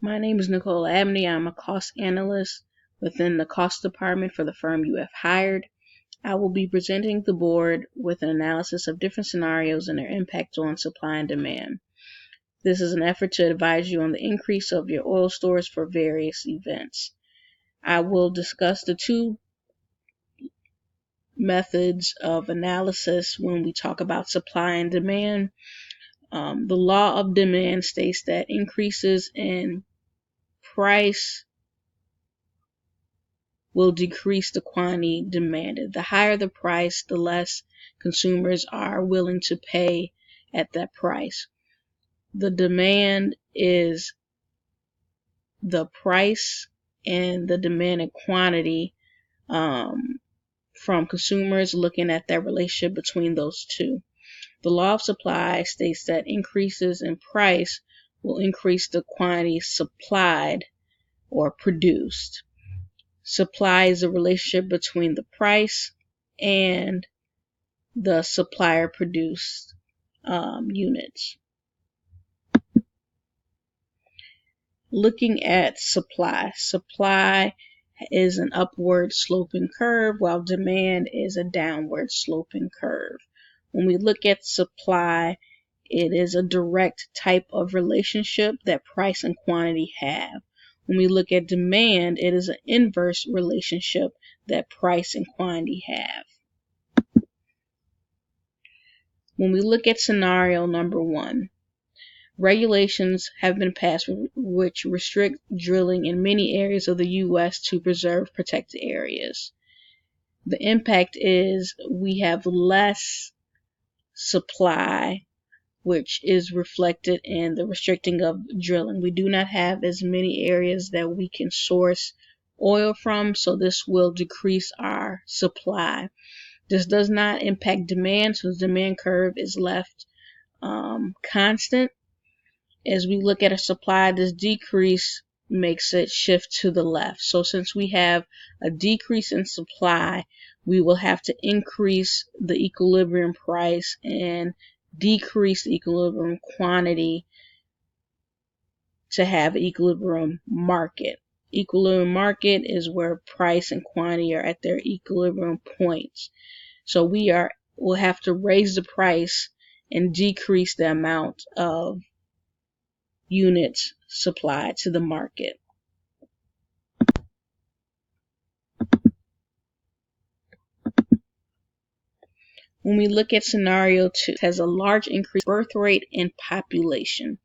My name is Nicole Abney. I'm a cost analyst within the cost department for the firm you have hired. I will be presenting the board with an analysis of different scenarios and their impact on supply and demand. This is an effort to advise you on the increase of your oil stores for various events. I will discuss the two methods of analysis when we talk about supply and demand. The law of demand states that increases in price will decrease the quantity demanded. The higher the price, the less consumers are willing to pay at that price. The demand is the price and the demanded quantity from consumers, looking at that relationship between those two. The law of supply states that increases in price will increase the quantity supplied or produced. Supply is a relationship between the price and the supplier produced units. Looking at supply is an upward sloping curve, while demand is a downward sloping curve. When we look at supply, it is a direct type of relationship that price and quantity have. When we look at demand, it is an inverse relationship that price and quantity have. When we look at scenario number 1, regulations have been passed which restrict drilling in many areas of the U.S. to preserve protected areas. The impact is we have less supply, which is reflected in the restricting of drilling. We do not have as many areas that we can source oil from, so this will decrease our supply. This does not impact demand, so the demand curve is left constant. As we look at a supply, this decrease makes it shift to the left. So since we have a decrease in supply, we will have to increase the equilibrium price and decrease the equilibrium quantity to have an equilibrium market. Equilibrium market is where price and quantity are at their equilibrium points. So we'll have to raise the price and decrease the amount of units supplied to the market. When we look at scenario 2, it has a large increase in birth rate and population.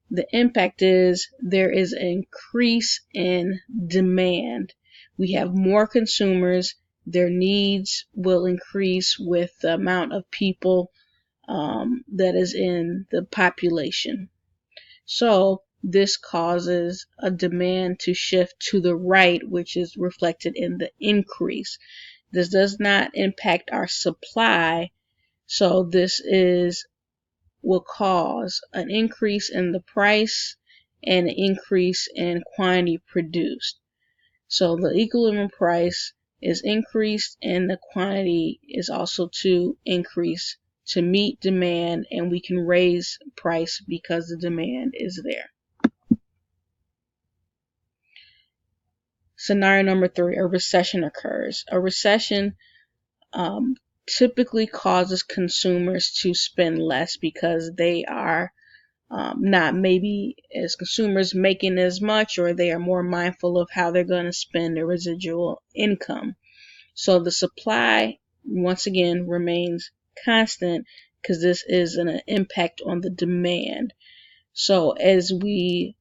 The impact is there is an increase in demand. We have more consumers. Their needs will increase with the amount of people that is in the population. So this causes a demand to shift to the right, which is reflected in the increase. This does not impact our supply, so this will cause an increase in the price and an increase in quantity produced. So the equilibrium price is increased and the quantity is also to increase to meet demand, and we can raise price because the demand is there. Scenario number 3, a recession occurs. A recession typically causes consumers to spend less because they are not maybe as consumers making as much, or they are more mindful of how they're going to spend their residual income. So the supply once again remains constant because this is an impact on the demand. So as we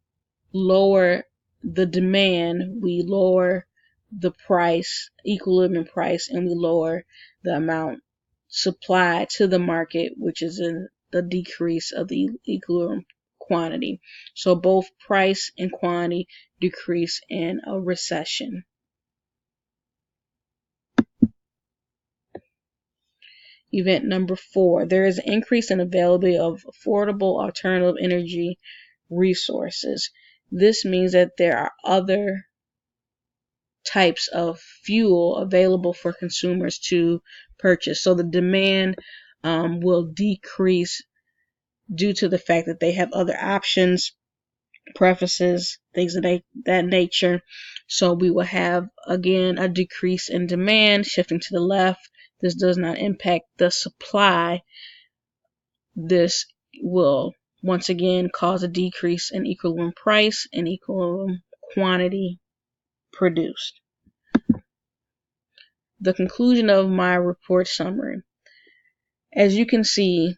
lower the demand, we lower the price, equilibrium price, and we lower the amount supplied to the market, which is in the decrease of the equilibrium quantity. So both price and quantity decrease in a recession. Event number 4, there is an increase in availability of affordable alternative energy resources. This means that there are other types of fuel available for consumers to purchase. So the demand will decrease due to the fact that they have other options prefaces, things of that nature. So we will have, again, a decrease in demand shifting to the left. This does not impact the supply. This will once again cause a decrease in equilibrium price and equilibrium quantity produced. The conclusion of my report summary. As you can see,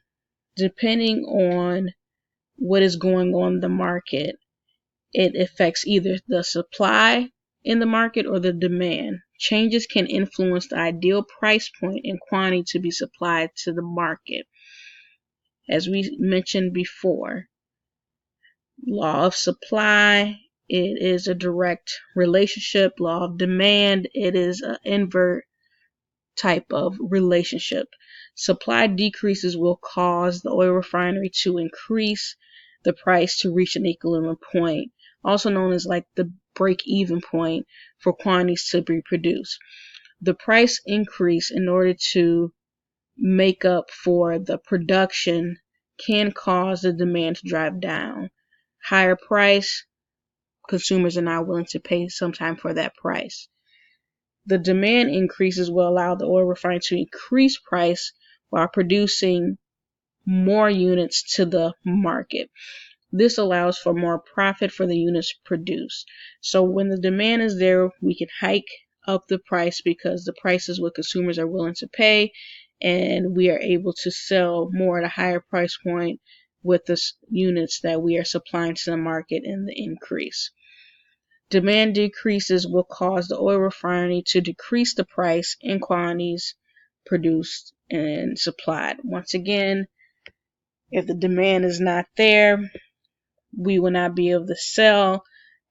depending on what is going on in the market, it affects either the supply in the market or the demand. Changes can influence the ideal price point and quantity to be supplied to the market. As we mentioned before, law of supply, it is a direct relationship. Law of demand, it is an invert type of relationship. Supply decreases will cause the oil refinery to increase the price to reach an equilibrium point, also known as like the break-even point for quantities to be produced. The price increase in order to make up for the production can cause the demand to drive down. Higher price, consumers are not willing to pay sometime for that price. The demand increases will allow the oil refinery to increase price while producing more units to the market. This allows for more profit for the units produced. So when the demand is there, we can hike up the price because the price is what consumers are willing to pay, and we are able to sell more at a higher price point with the units that we are supplying to the market in the increase. Demand decreases will cause the oil refinery to decrease the price and quantities produced and supplied. Once again, if the demand is not there, we will not be able to sell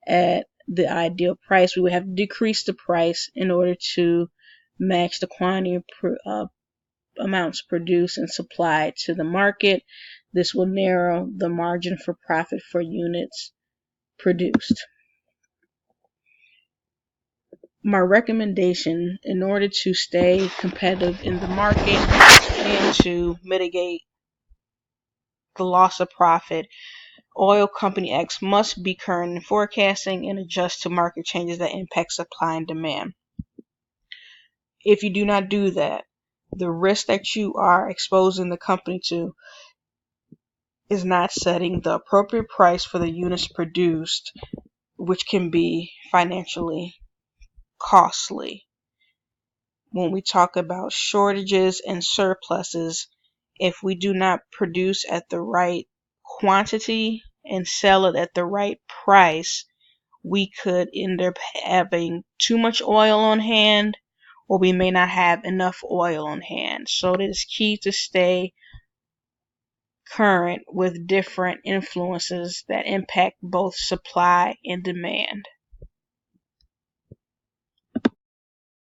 at the ideal price. We would have to decrease the price in order to match the quantity of amounts produced and supplied to the market. This will narrow the margin for profit for units produced. My recommendation in order to stay competitive in the market and to mitigate the loss of profit, oil company X must be current in forecasting and adjust to market changes that impact supply and demand. If you do not do that, the risk that you are exposing the company to is not setting the appropriate price for the units produced, which can be financially costly. When we talk about shortages and surpluses, if we do not produce at the right quantity and sell it at the right price, we could end up having too much oil on hand, or we may not have enough oil on hand. So it is key to stay current with different influences that impact both supply and demand.